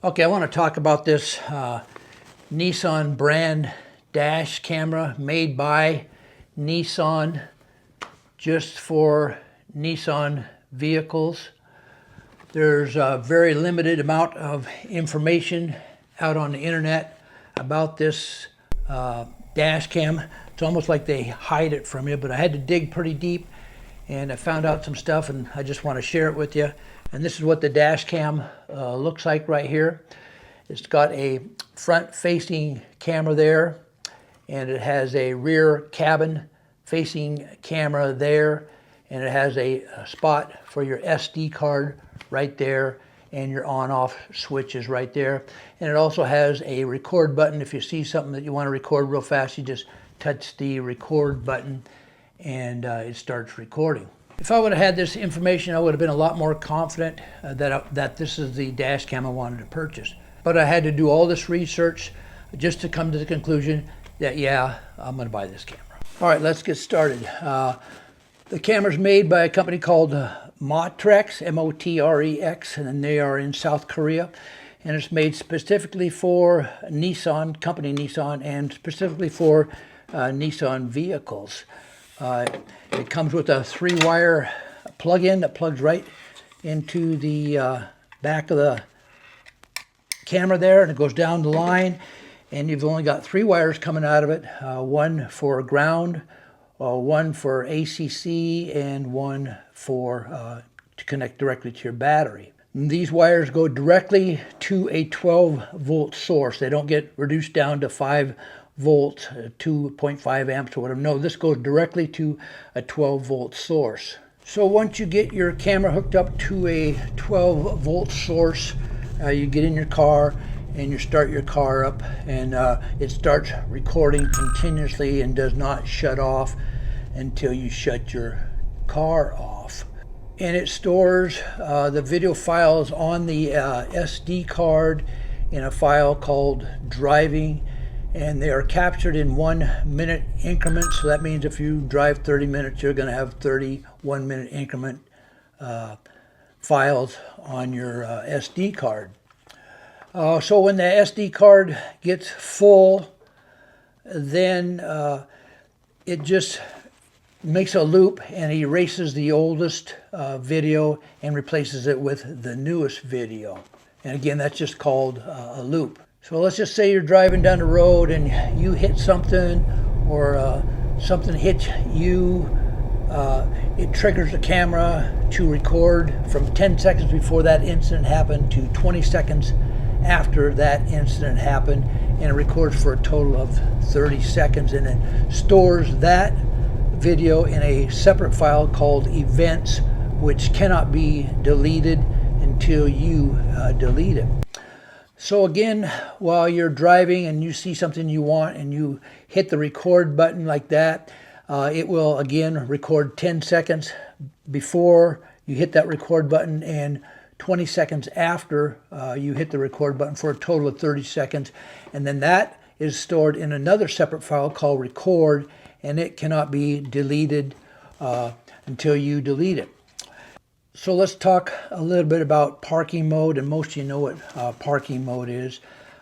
Okay, I want to talk about this Nissan brand dash camera made by Nissan just for Nissan vehicles. There's a very limited amount of information out on the internet about this dash cam. It's almost like they hide it from you, but I had to dig pretty deep and I found out some stuff and I just want to share it with you. And this is what the dash cam looks like right here. It's got a front facing camera there, and it has a rear cabin facing camera there, and it has a spot for your SD card right there, and your on-off switch is right there. And it also has a record button. If you see something that you want to record real fast, you just touch the record button and it starts recording. If I would have had this information, I would have been a lot more confident that this is the dash cam I wanted to purchase. But I had to do all this research just to come to the conclusion that, yeah, I'm going to buy this camera. All right, let's get started. The camera's made by a company called Motrex, M-O-T-R-E-X, and they are in South Korea. And it's made specifically for Nissan, company Nissan, and specifically for Nissan vehicles. It comes with a 3-wire plug-in that plugs right into the back of the camera there, and it goes down the line, and you've only got 3 wires coming out of it, one for ground, one for ACC, and one for to connect directly to your battery. And these wires go directly to a 12-volt source. They don't get reduced down to 5 volts, 2.5 amps or whatever. No, this goes directly to a 12-volt source. So once you get your camera hooked up to a 12-volt source, you get in your car and you start your car up, and it starts recording continuously and does not shut off until you shut your car off. And it stores the video files on the SD card in a file called driving, and they are captured in 1-minute increments. So that means if you drive 30 minutes, you're going to have 30 1-minute increment files on your SD card. So when the SD card gets full, then it just makes a loop and erases the oldest video and replaces it with the newest video. And again, that's just called a loop. So let's just say you're driving down the road and you hit something, or something hits you. It triggers the camera to record from 10 seconds before that incident happened to 20 seconds after that incident happened, and it records for a total of 30 seconds, and it stores that video in a separate file called events, which cannot be deleted until you delete it. So again, while you're driving and you see something you want and you hit the record button like that, it will again record 10 seconds before you hit that record button and 20 seconds after you hit the record button, for a total of 30 seconds. And then that is stored in another separate file called record, and it cannot be deleted until you delete it. So let's talk a little bit about parking mode, and most of you know what parking mode is.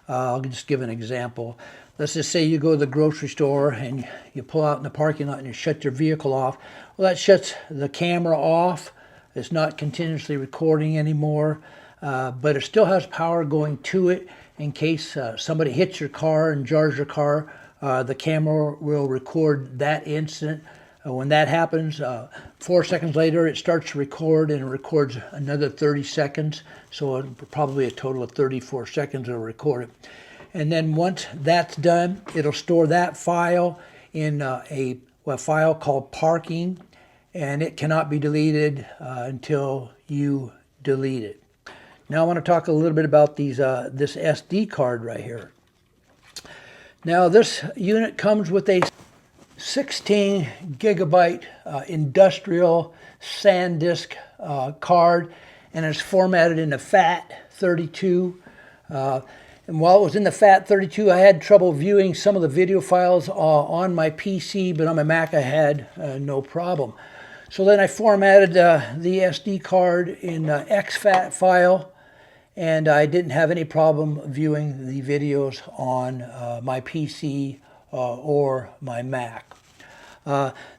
I'll just give an example. Let's just say you go to the grocery store and you pull out in the parking lot and you shut your vehicle off. Well, that shuts the camera off. It's not continuously recording anymore, but it still has power going to it in case somebody hits your car and jars your car. The camera will record that incident. When that happens, 4 seconds later, it starts to record, and it records another 30 seconds. So probably a total of 34 seconds it'll record it. And then once that's done, it'll store that file in a file called parking, and it cannot be deleted until you delete it. Now I want to talk a little bit about this SD card right here. Now this unit comes with a 16 gigabyte industrial SanDisk card, and it's formatted in a FAT32. And while it was in the FAT32, I had trouble viewing some of the video files on my PC, but on my Mac I had no problem. So then I formatted the SD card in exFAT file, and I didn't have any problem viewing the videos on my PC or my Mac.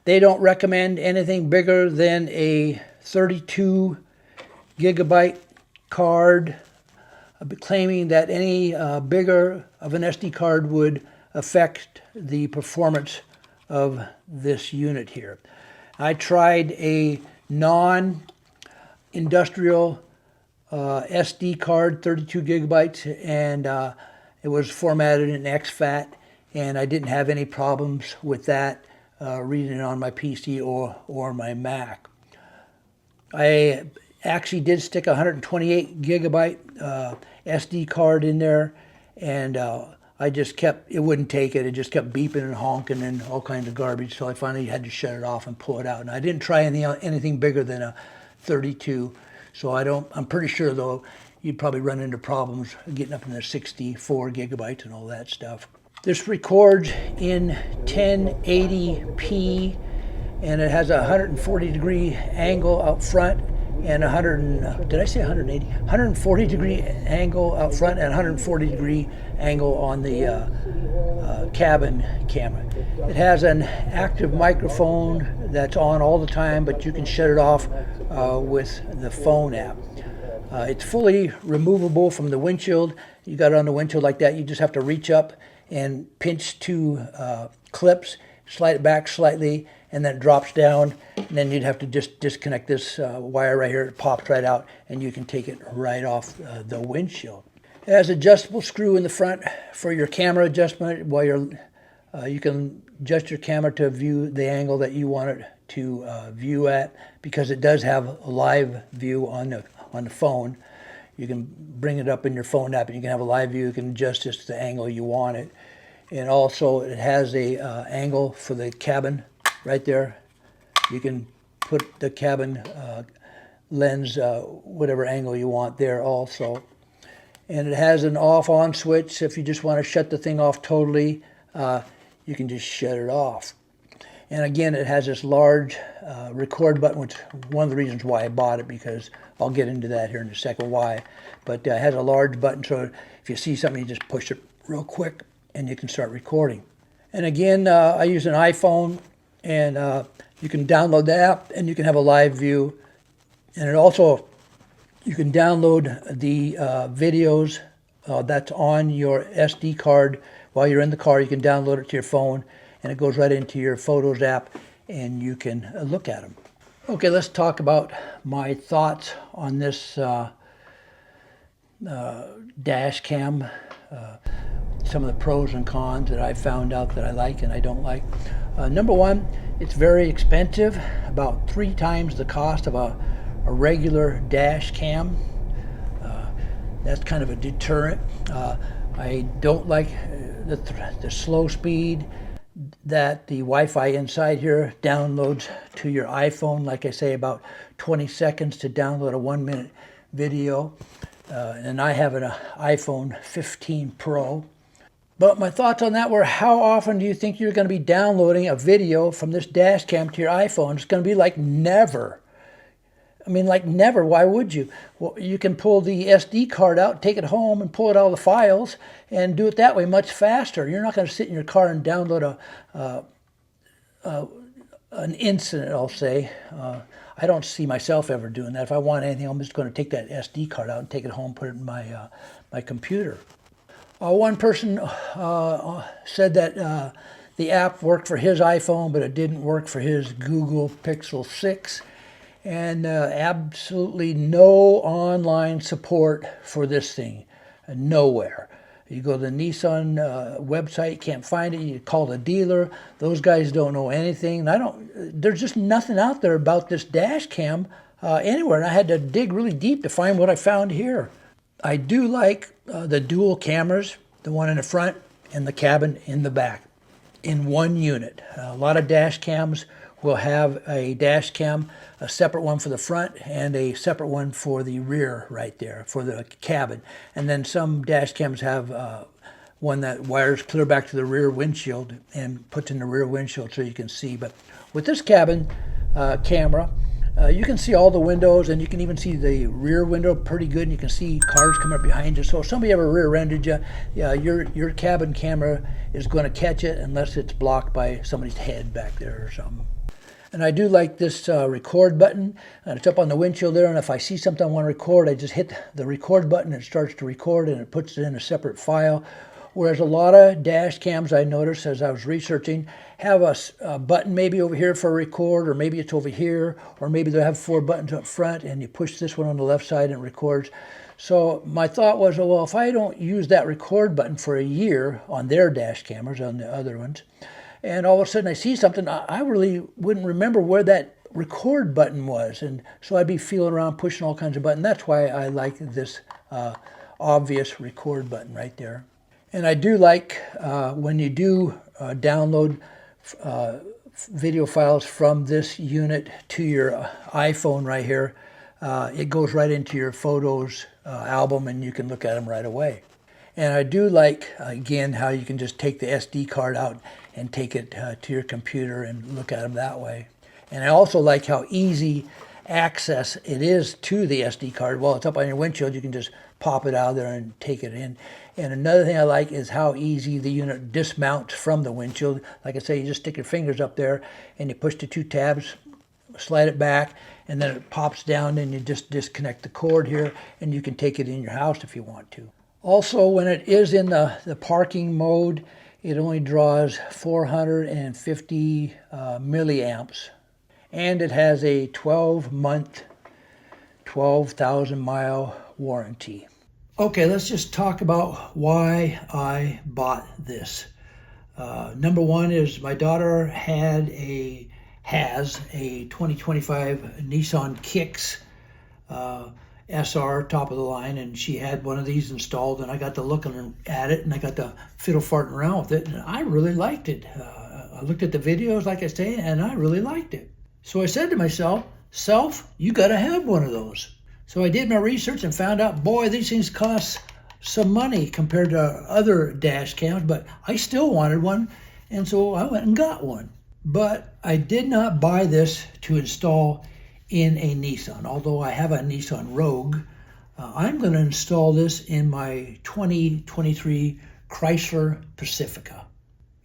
They don't recommend anything bigger than a 32 gigabyte card, claiming that any bigger of an SD card would affect the performance of this unit here. I tried a non-industrial SD card, 32 gigabytes, and it was formatted in exFAT, and I didn't have any problems with that reading it on my PC or my Mac. I actually did stick a 128 gigabyte SD card in there, and I just kept, it wouldn't take it. It just kept beeping and honking and all kinds of garbage. So I finally had to shut it off and pull it out. And I didn't try anything bigger than a 32. So I'm pretty sure though, you'd probably run into problems getting up in the 64 gigabytes and all that stuff. This records in 1080p, and it has a 140 degree angle out front and 140 degree angle out front and 140 degree angle on the cabin camera. It has an active microphone that's on all the time, but you can shut it off with the phone app. It's fully removable from the windshield. You got it on the windshield like that. You just have to reach up and pinch two clips, slide it back slightly, and then it drops down, and then you'd have to just disconnect this wire right here. It pops right out, and you can take it right off the windshield. It has an adjustable screw in the front for your camera adjustment, while you can adjust your camera to view the angle that you want it to view at, because it does have a live view on the phone. You can bring it up in your phone app, and you can have a live view. You can adjust this to the angle you want it. And also it has a angle for the cabin right there. You can put the cabin lens whatever angle you want there also. And it has an off-on switch. If you just want to shut the thing off totally, you can just shut it off. And again, it has this large record button, which is one of the reasons why I bought it, because I'll get into that here in a second why. But it has a large button, so if you see something, you just push it real quick and you can start recording. And again, I use an iPhone, and you can download the app and you can have a live view. And it also, you can download the videos that's on your SD card while you're in the car. You can download it to your phone, and it goes right into your Photos app, and you can look at them. Okay, let's talk about my thoughts on this dash cam. Some of the pros and cons that I found out that I like and I don't like. Number one, it's very expensive, about 3 times the cost of a regular dash cam. That's kind of a deterrent. I don't like the slow speed that the Wi-Fi inside here downloads to your iPhone. Like I say, about 20 seconds to download a 1-minute video. And I have an iPhone 15 Pro. But my thoughts on that were, how often do you think you're going to be downloading a video from this dash cam to your iPhone? It's going to be like never. I mean, like never. Why would you? Well, you can pull the SD card out, take it home, and pull out all the files, and do it that way much faster. You're not going to sit in your car and download an incident, I'll say. I don't see myself ever doing that. If I want anything, I'm just going to take that SD card out and take it home, put it in my computer. One person said that the app worked for his iPhone, but it didn't work for his Google Pixel 6. And absolutely no online support for this thing. Nowhere. You go to the Nissan website, can't find it. You call the dealer. Those guys don't know anything. There's just nothing out there about this dash cam anywhere. And I had to dig really deep to find what I found here. I do like the dual cameras, the one in the front and the cabin in the back, in one unit. A lot of dash cams will have a dash cam, a separate one for the front and a separate one for the rear right there, for the cabin. And then some dash cams have one that wires clear back to the rear windshield and puts in the rear windshield so you can see. But with this cabin camera, You can see all the windows, and you can even see the rear window pretty good, and you can see cars coming up behind you. So if somebody ever rear-ended you, yeah, your cabin camera is going to catch it unless it's blocked by somebody's head back there or something. And I do like this record button, and it's up on the windshield there, and if I see something I want to record, I just hit the record button, and it starts to record, and it puts it in a separate file. Whereas a lot of dash cams, I noticed as I was researching, have a button maybe over here for record, or maybe it's over here, or maybe they'll have 4 buttons up front, and you push this one on the left side and it records. So my thought was, well, if I don't use that record button for a year on their dash cameras, on the other ones, and all of a sudden I see something, I really wouldn't remember where that record button was. And so I'd be feeling around, pushing all kinds of buttons. That's why I like this obvious record button right there. And I do like when you do download video files from this unit to your iPhone right here, it goes right into your photos album, and you can look at them right away. And I do like, again, how you can just take the SD card out and take it to your computer and look at them that way. And I also like how easy access it is to the SD card. While it's up on your windshield, you can just pop it out of there and take it in. And another thing I like is how easy the unit dismounts from the windshield. Like I say, you just stick your fingers up there and you push the 2 tabs, slide it back, and then it pops down, and you just disconnect the cord here, and you can take it in your house if you want to. Also, when it is in the parking mode, it only draws 450 milliamps, and it has a 12-month, 12,000-mile warranty. Okay, let's just talk about why I bought this. Number one is my daughter has a 2025 Nissan Kicks SR, top of the line, and she had one of these installed, and I got to looking at it, and I got to fiddle farting around with it, and I really liked it. I looked at the videos, like I say, and I really liked it. So I said to myself, you got to have one of those. So I did my research and found out, boy, these things cost some money compared to other dash cams, but I still wanted one, and so I went and got one. But I did not buy this to install in a Nissan. Although I have a Nissan Rogue, I'm going to install this in my 2023 Chrysler Pacifica.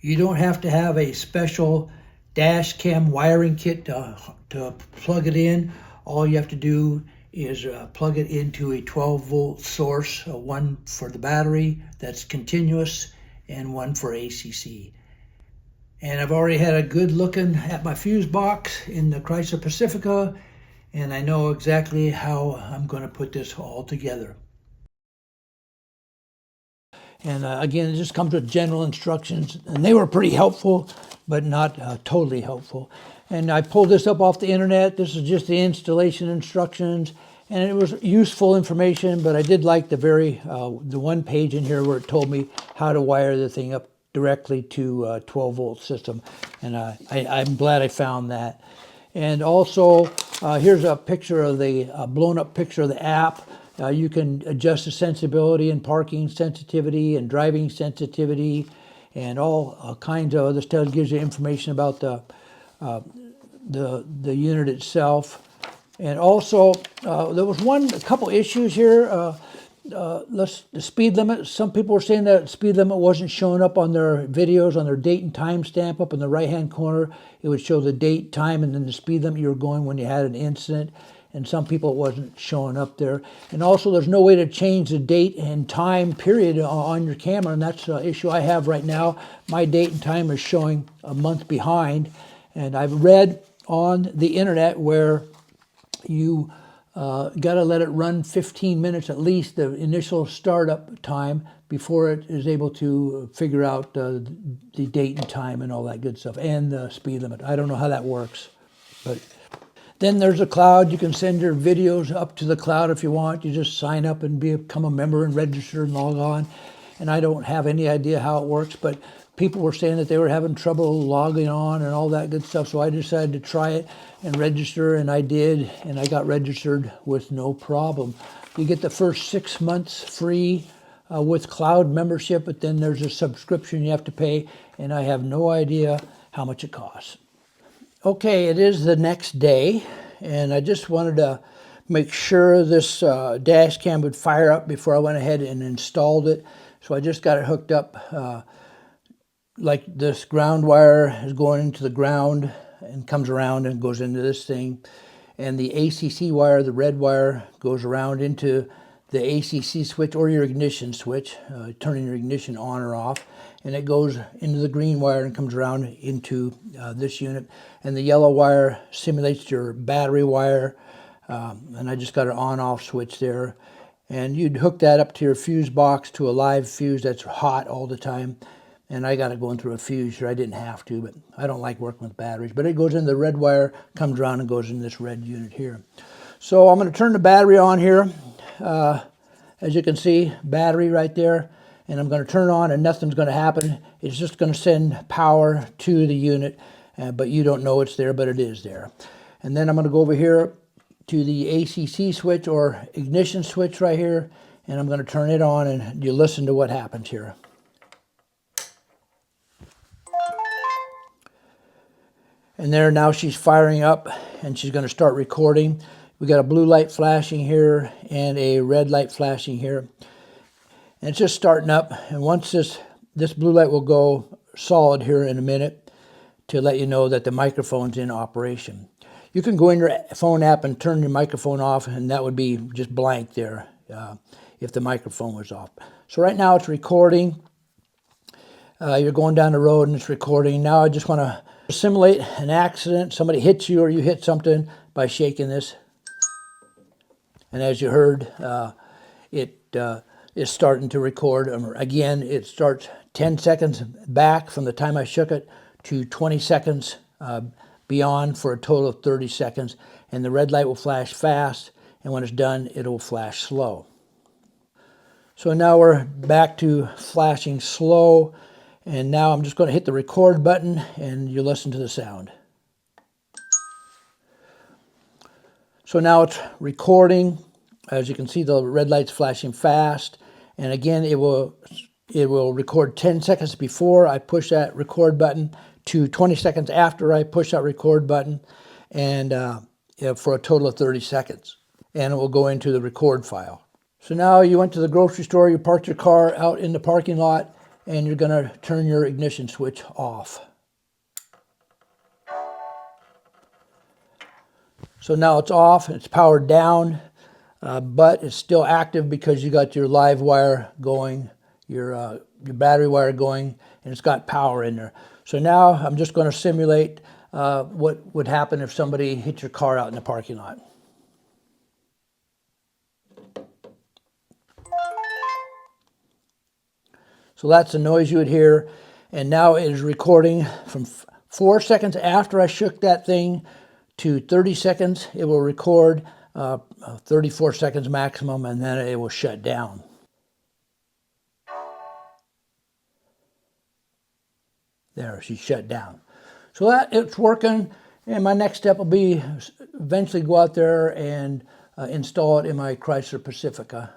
You don't have to have a special dash cam wiring kit to plug it in. All you have to do is plug it into a 12-volt source, one for the battery that's continuous and one for ACC. And I've already had a good looking at my fuse box in the Chrysler Pacifica, and I know exactly how I'm going to put this all together. And again, it just comes with general instructions, and they were pretty helpful, but not totally helpful. And I pulled this up off the internet. This is just the installation instructions, and it was useful information, but I did like the one page in here where it told me how to wire the thing up directly to a 12-volt system, and I'm glad I found that. And also, here's a picture of the blown-up picture of the app. You can adjust the sensibility and parking sensitivity and driving sensitivity and all kinds of other stuff. It gives you information about the unit itself. And also, there was a couple issues here. The speed limit. Some people were saying that speed limit wasn't showing up on their videos, on their date and time stamp up in the right-hand corner. It would show the date, time, and then the speed limit you were going when you had an incident. And some people it wasn't showing up there. And also, there's no way to change the date and time period on your camera, and that's an issue I have right now. My date and time is showing a month behind, and I've read on the internet where you got to let it run 15 minutes at least, the initial startup time, before it is able to figure out the date and time and all that good stuff, and the speed limit. I don't know how that works. But then there's a cloud. You can send your videos up to the cloud if you want. You just sign up and become a member and register and log on. And I don't have any idea how it works, but people were saying that they were having trouble logging on and all that good stuff. So I decided to try it and register, and I did, and I got registered with no problem. You get the first 6 months free with cloud membership, but then there's a subscription you have to pay, and I have no idea how much it costs. Okay, it is the next day, and I just wanted to make sure this dash cam would fire up before I went ahead and installed it. So I just got it hooked up like this ground wire is going into the ground and comes around and goes into this thing. And the ACC wire, the red wire, goes around into the ACC switch or your ignition switch, turning your ignition on or off. And it goes into the green wire and comes around into this unit. And the yellow wire simulates your battery wire. And I just got an on-off switch there. And you'd hook that up to your fuse box, to a live fuse that's hot all the time. And I got it going through a fuse here. I didn't have to, but I don't like working with batteries. But it goes in the red wire, comes around and goes in this red unit here. So I'm going to turn the battery on here. As you can see, battery right there. And I'm going to turn it on and nothing's going to happen. It's just going to send power to the unit, but you don't know it's there, but it is there. And then I'm going to go over here to the ACC switch or ignition switch right here, and I'm going to turn it on, and you listen to what happens here. And there, now she's firing up, and she's going to start recording. We got a blue light flashing here and a red light flashing here. And it's just starting up, and once this blue light will go solid here in a minute to let you know that the microphone's in operation. You can go in your phone app and turn your microphone off, and that would be just blank there if the microphone was off. So right now it's recording. You're going down the road and it's recording. Now I just want to simulate an accident. Somebody hits you or you hit something by shaking this. And as you heard, it is starting to record. Again, it starts 10 seconds back from the time I shook it to 20 seconds beyond for a total of 30 seconds. And the red light will flash fast, and when it's done, it'll flash slow. So now we're back to flashing slow, and now I'm just going to hit the record button, and you listen to the sound. So now it's recording. As you can see, the red light's flashing fast, and again, it will record 10 seconds before I push that record button to 20 seconds after I push that record button, and for a total of 30 seconds. And it will go into the record file. So now you went to the grocery store, you parked your car out in the parking lot, and you're going to turn your ignition switch off. So now it's off, it's powered down, but it's still active because you got your live wire going, your battery wire going, and it's got power in there. So now I'm just going to simulate what would happen if somebody hit your car out in the parking lot. So that's the noise you would hear, and now it is recording from 4 seconds after I shook that thing to 30 seconds. It will record 34 seconds maximum, and then it will shut down. There, she shut down. So that it's working, and my next step will be eventually go out there and install it in my Chrysler Pacifica.